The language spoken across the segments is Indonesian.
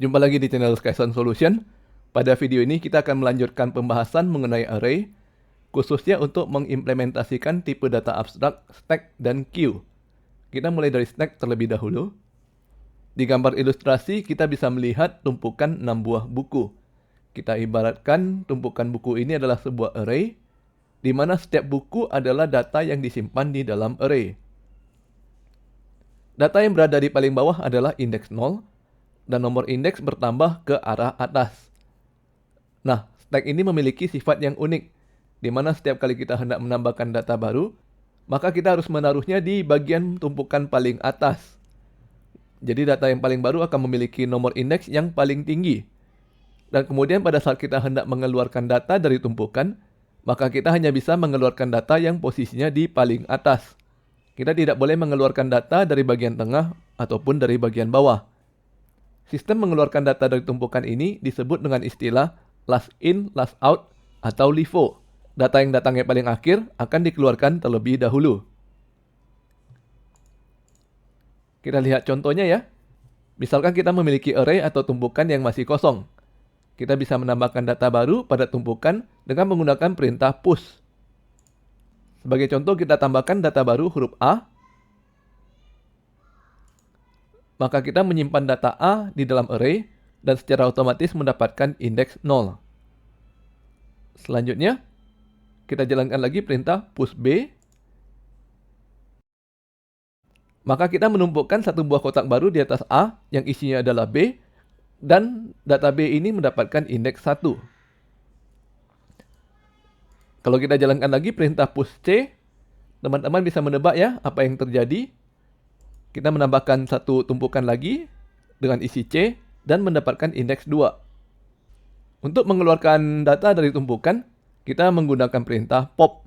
Jumpa lagi di channel Skyson Solution. Pada video ini kita akan melanjutkan pembahasan mengenai array, khususnya untuk mengimplementasikan tipe data abstrak, stack, dan queue. Kita mulai dari stack terlebih dahulu. Di gambar ilustrasi kita bisa melihat tumpukan 6 buah buku. Kita ibaratkan tumpukan buku ini adalah sebuah array, di mana setiap buku adalah data yang disimpan di dalam array. Data yang berada di paling bawah adalah indeks 0, dan nomor indeks bertambah ke arah atas. Nah, stack ini memiliki sifat yang unik, di mana setiap kali kita hendak menambahkan data baru, maka kita harus menaruhnya di bagian tumpukan paling atas. Jadi data yang paling baru akan memiliki nomor indeks yang paling tinggi. Dan kemudian pada saat kita hendak mengeluarkan data dari tumpukan, maka kita hanya bisa mengeluarkan data yang posisinya di paling atas. Kita tidak boleh mengeluarkan data dari bagian tengah ataupun dari bagian bawah. Sistem mengeluarkan data dari tumpukan ini disebut dengan istilah last in, last out, atau LIFO. Data yang datangnya paling akhir akan dikeluarkan terlebih dahulu. Kita lihat contohnya ya. Misalkan kita memiliki array atau tumpukan yang masih kosong. Kita bisa menambahkan data baru pada tumpukan dengan menggunakan perintah push. Sebagai contoh, kita tambahkan data baru huruf A. Maka kita menyimpan data A di dalam array dan secara otomatis mendapatkan indeks 0. Selanjutnya, kita jalankan lagi perintah push B. Maka kita menumpukan satu buah kotak baru di atas A yang isinya adalah B, dan data B ini mendapatkan indeks 1. Kalau kita jalankan lagi perintah push C, teman-teman bisa menebak ya apa yang terjadi. Kita menambahkan satu tumpukan lagi dengan isi C dan mendapatkan indeks 2. Untuk mengeluarkan data dari tumpukan, kita menggunakan perintah pop.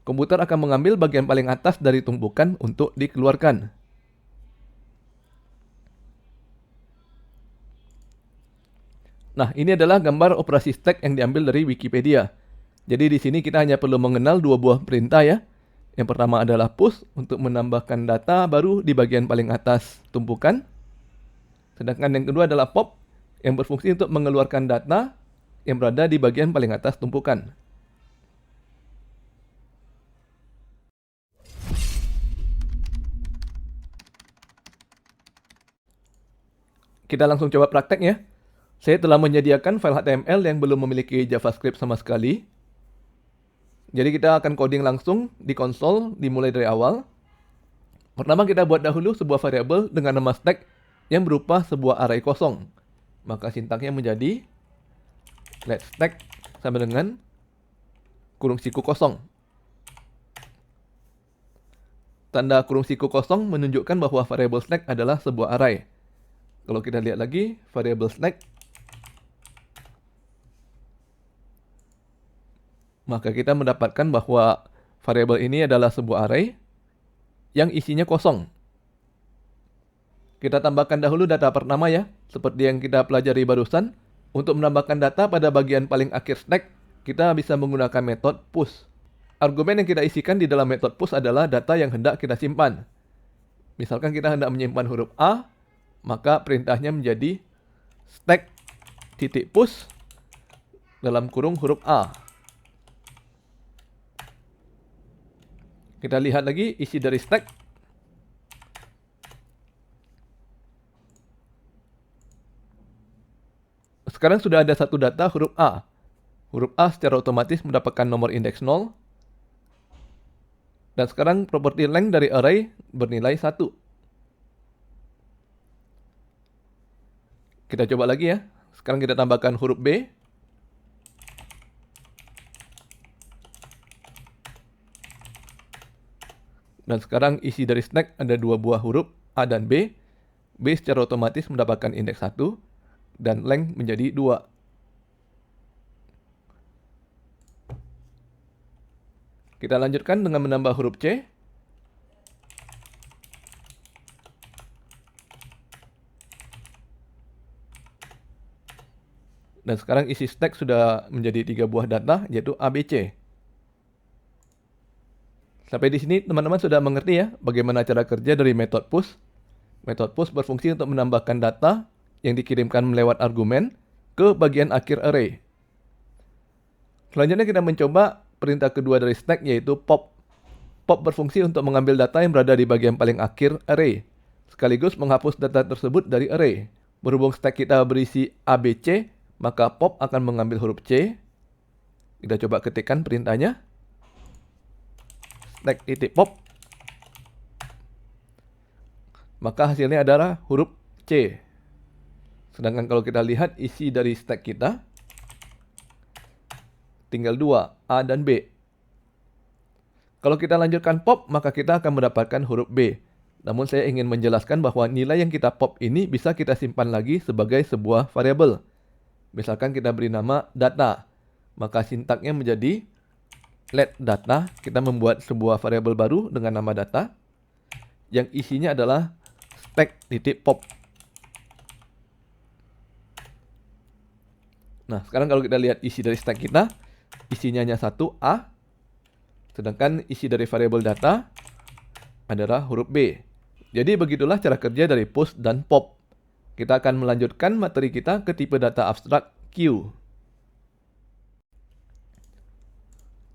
Komputer akan mengambil bagian paling atas dari tumpukan untuk dikeluarkan. Nah, ini adalah gambar operasi stack yang diambil dari Wikipedia. Jadi di sini kita hanya perlu mengenal dua buah perintah ya. Yang pertama adalah push untuk menambahkan data baru di bagian paling atas tumpukan. Sedangkan yang kedua adalah pop yang berfungsi untuk mengeluarkan data yang berada di bagian paling atas tumpukan. Kita langsung coba prakteknya. Saya telah menyediakan file HTML yang belum memiliki JavaScript sama sekali. Jadi kita akan coding langsung di konsol dimulai dari awal. Pertama kita buat dahulu sebuah variabel dengan nama stack yang berupa sebuah array kosong. Maka sintaksnya menjadi let stack sama dengan kurung siku kosong. Tanda kurung siku kosong menunjukkan bahwa variabel stack adalah sebuah array. Kalau kita lihat lagi, variabel stack, maka kita mendapatkan bahwa variabel ini adalah sebuah array yang isinya kosong. Kita tambahkan dahulu data pertama ya, seperti yang kita pelajari barusan. Untuk menambahkan data pada bagian paling akhir stack, kita bisa menggunakan metode push. Argumen yang kita isikan di dalam metode push adalah data yang hendak kita simpan. Misalkan kita hendak menyimpan huruf A, maka perintahnya menjadi stack titik push dalam kurung huruf A. Kita lihat lagi isi dari stack. Sekarang sudah ada satu data huruf A. Huruf A secara otomatis mendapatkan nomor indeks 0. Dan sekarang properti length dari array bernilai 1. Kita coba lagi ya. Sekarang kita tambahkan huruf B. Dan sekarang isi dari stack ada dua buah huruf A dan B. B secara otomatis mendapatkan indeks 1. Dan length menjadi 2. Kita lanjutkan dengan menambah huruf C. Dan sekarang isi stack sudah menjadi 3 buah data, yaitu A, B, C. Sampai di sini teman-teman sudah mengerti ya bagaimana cara kerja dari metode push. Metode push berfungsi untuk menambahkan data yang dikirimkan melewat argumen ke bagian akhir array. Selanjutnya kita mencoba perintah kedua dari stack yaitu pop. Pop berfungsi untuk mengambil data yang berada di bagian paling akhir array, sekaligus menghapus data tersebut dari array. Berhubung stack kita berisi ABC, maka pop akan mengambil huruf C. Kita coba ketikkan perintahnya. Stack titik pop. Maka hasilnya adalah huruf C. Sedangkan kalau kita lihat isi dari stack kita, tinggal dua, A dan B. Kalau kita lanjutkan pop, maka kita akan mendapatkan huruf B. Namun saya ingin menjelaskan bahwa nilai yang kita pop ini bisa kita simpan lagi sebagai sebuah variabel. Misalkan kita beri nama data, maka sintaknya menjadi let data. Kita membuat sebuah variabel baru dengan nama data, yang isinya adalah stack titik pop. Nah, sekarang kalau kita lihat isi dari stack kita, isinya hanya satu A, sedangkan isi dari variabel data adalah huruf B. Jadi begitulah cara kerja dari push dan pop. Kita akan melanjutkan materi kita ke tipe data abstrak Q.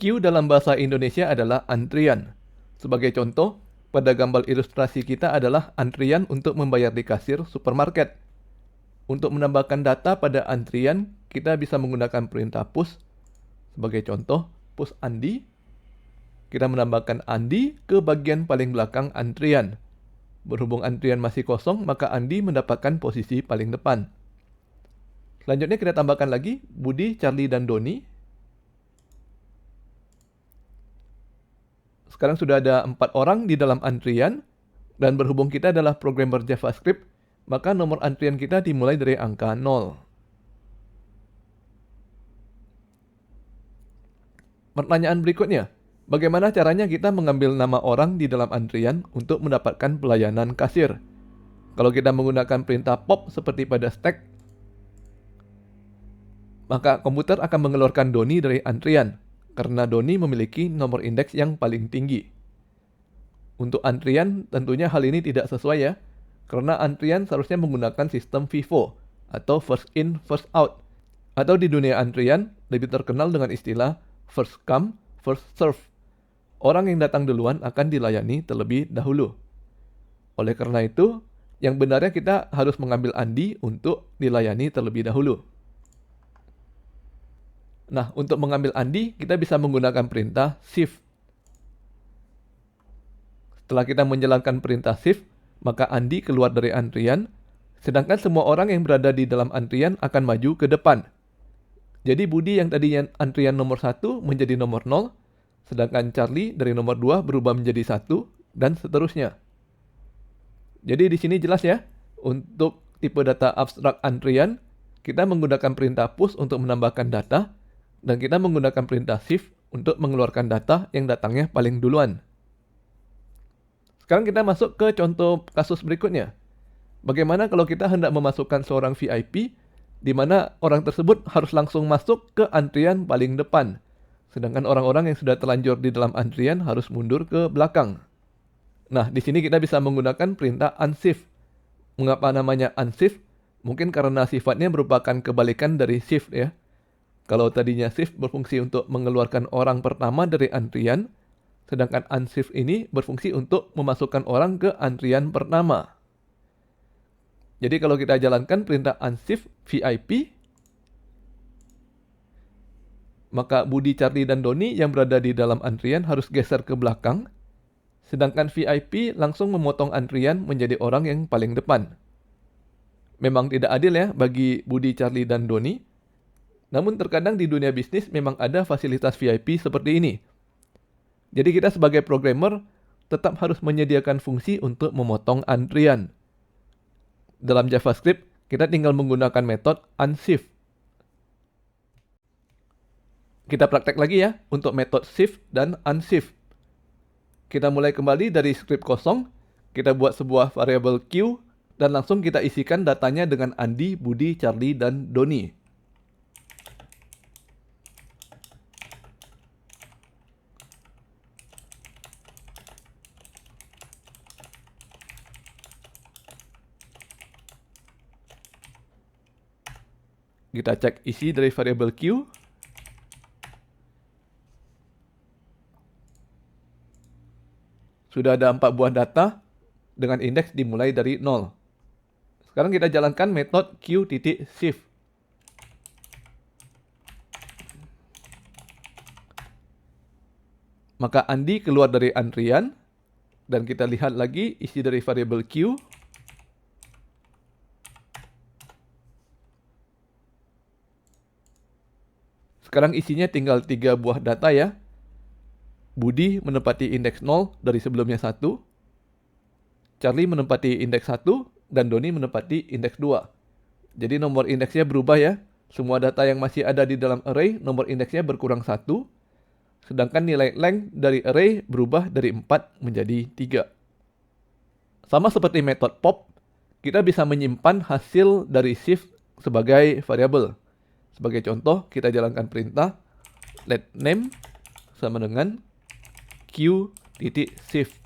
Q dalam bahasa Indonesia adalah antrian. Sebagai contoh, pada gambar ilustrasi kita adalah antrian untuk membayar di kasir supermarket. Untuk menambahkan data pada antrian, kita bisa menggunakan perintah push. Sebagai contoh, push Andi. Kita menambahkan Andi ke bagian paling belakang antrian. Berhubung antrian masih kosong, maka Andi mendapatkan posisi paling depan. Selanjutnya kita tambahkan lagi Budi, Charlie, dan Doni. Sekarang sudah ada 4 orang di dalam antrian, dan berhubung kita adalah programmer JavaScript, maka nomor antrian kita dimulai dari angka 0. Pertanyaan berikutnya, bagaimana caranya kita mengambil nama orang di dalam antrian untuk mendapatkan pelayanan kasir? Kalau kita menggunakan perintah pop seperti pada stack, maka komputer akan mengeluarkan Doni dari antrian, karena Doni memiliki nomor indeks yang paling tinggi. Untuk antrian, tentunya hal ini tidak sesuai ya, karena antrian seharusnya menggunakan sistem FIFO, atau first in, first out. Atau di dunia antrian, lebih terkenal dengan istilah first come, first serve. Orang yang datang duluan akan dilayani terlebih dahulu. Oleh karena itu, yang benarnya kita harus mengambil Andi untuk dilayani terlebih dahulu. Nah, untuk mengambil Andi, kita bisa menggunakan perintah shift. Setelah kita menjalankan perintah shift, maka Andi keluar dari antrian, sedangkan semua orang yang berada di dalam antrian akan maju ke depan. Jadi Budi yang tadinya antrian nomor 1 menjadi nomor 0, sedangkan Charlie dari nomor 2 berubah menjadi 1, dan seterusnya. Jadi di sini jelas ya, untuk tipe data abstrak antrian, kita menggunakan perintah push untuk menambahkan data, dan kita menggunakan perintah shift untuk mengeluarkan data yang datangnya paling duluan. Sekarang kita masuk ke contoh kasus berikutnya. Bagaimana kalau kita hendak memasukkan seorang VIP, di mana orang tersebut harus langsung masuk ke antrian paling depan, sedangkan orang-orang yang sudah terlanjur di dalam antrian harus mundur ke belakang. Nah, di sini kita bisa menggunakan perintah unshift. Mengapa namanya unshift? Mungkin karena sifatnya merupakan kebalikan dari shift ya. Kalau tadinya shift berfungsi untuk mengeluarkan orang pertama dari antrian, sedangkan unshift ini berfungsi untuk memasukkan orang ke antrian pertama. Jadi kalau kita jalankan perintah unshift VIP, maka Budi, Charlie, dan Doni yang berada di dalam antrian harus geser ke belakang, sedangkan VIP langsung memotong antrian menjadi orang yang paling depan. Memang tidak adil ya bagi Budi, Charlie, dan Doni. Namun terkadang di dunia bisnis memang ada fasilitas VIP seperti ini. Jadi kita sebagai programmer tetap harus menyediakan fungsi untuk memotong antrian. Dalam JavaScript, kita tinggal menggunakan metode unshift. Kita praktek lagi ya untuk metode shift dan unshift. Kita mulai kembali dari script kosong, kita buat sebuah variabel Q, dan langsung kita isikan datanya dengan Andi, Budi, Charlie, dan Doni. Kita cek isi dari variabel Q. Sudah ada 4 buah data dengan indeks dimulai dari 0. Sekarang kita jalankan metode Q.shift. Maka Andi keluar dari antrian, dan kita lihat lagi isi dari variabel Q. Sekarang isinya tinggal 3 buah data ya. Budi menempati indeks 0 dari sebelumnya 1. Charlie menempati indeks 1 dan Doni menempati indeks 2. Jadi nomor indeksnya berubah ya. Semua data yang masih ada di dalam array, nomor indeksnya berkurang 1. Sedangkan nilai length dari array berubah dari 4 menjadi 3. Sama seperti metode pop, kita bisa menyimpan hasil dari shift sebagai variabel. Sebagai contoh, kita jalankan perintah let name sama dengan Q.shift.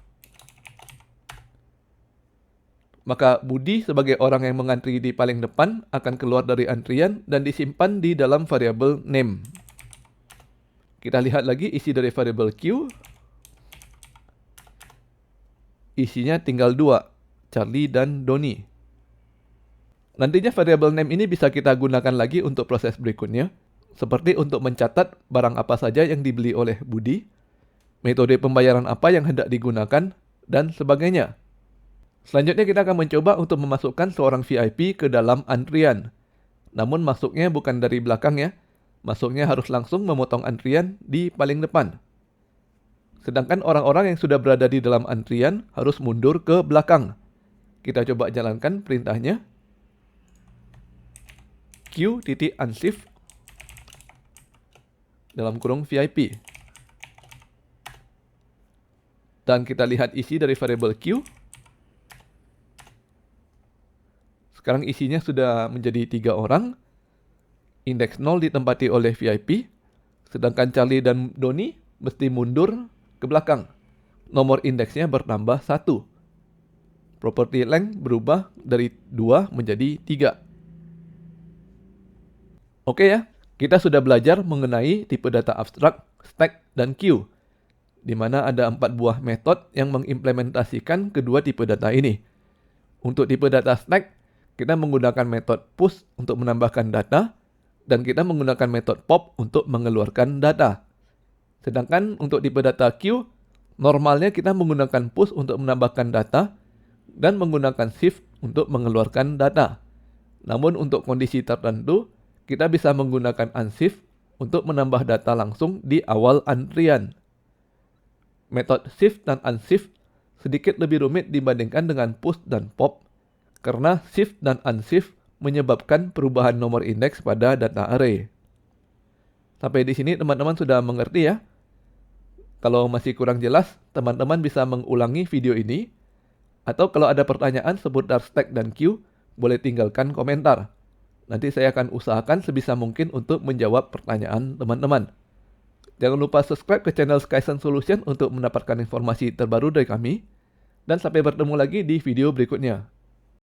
Maka Budi sebagai orang yang mengantri di paling depan akan keluar dari antrian dan disimpan di dalam variabel name. Kita lihat lagi isi dari variabel Q. Isinya tinggal 2, Charlie dan Doni. Nantinya variabel name ini bisa kita gunakan lagi untuk proses berikutnya, seperti untuk mencatat barang apa saja yang dibeli oleh Budi, metode pembayaran apa yang hendak digunakan, dan sebagainya. Selanjutnya kita akan mencoba untuk memasukkan seorang VIP ke dalam antrian. Namun masuknya bukan dari belakang ya, masuknya harus langsung memotong antrian di paling depan. Sedangkan orang-orang yang sudah berada di dalam antrian harus mundur ke belakang. Kita coba jalankan perintahnya. Q.unshift dalam kurung VIP. Dan kita lihat isi dari variabel Q. Sekarang isinya sudah menjadi 3 orang. Indeks 0 ditempati oleh VIP. Sedangkan Charlie dan Doni mesti mundur ke belakang. Nomor indeksnya bertambah 1. Property length berubah dari 2 menjadi 3. Oke ya, kita sudah belajar mengenai tipe data abstrak, stack, dan queue, di mana ada 4 buah metode yang mengimplementasikan kedua tipe data ini. Untuk tipe data stack, kita menggunakan metode push untuk menambahkan data, dan kita menggunakan metode pop untuk mengeluarkan data. Sedangkan untuk tipe data queue, normalnya kita menggunakan push untuk menambahkan data, dan menggunakan shift untuk mengeluarkan data. Namun untuk kondisi tertentu, kita bisa menggunakan unshift untuk menambah data langsung di awal antrian. Metode shift dan unshift sedikit lebih rumit dibandingkan dengan push dan pop, karena shift dan unshift menyebabkan perubahan nomor indeks pada data array. Sampai di sini teman-teman sudah mengerti ya? Kalau masih kurang jelas, teman-teman bisa mengulangi video ini, atau kalau ada pertanyaan seputar stack dan queue, boleh tinggalkan komentar. Nanti saya akan usahakan sebisa mungkin untuk menjawab pertanyaan teman-teman. Jangan lupa subscribe ke channel Skysen Solution untuk mendapatkan informasi terbaru dari kami. Dan sampai bertemu lagi di video berikutnya.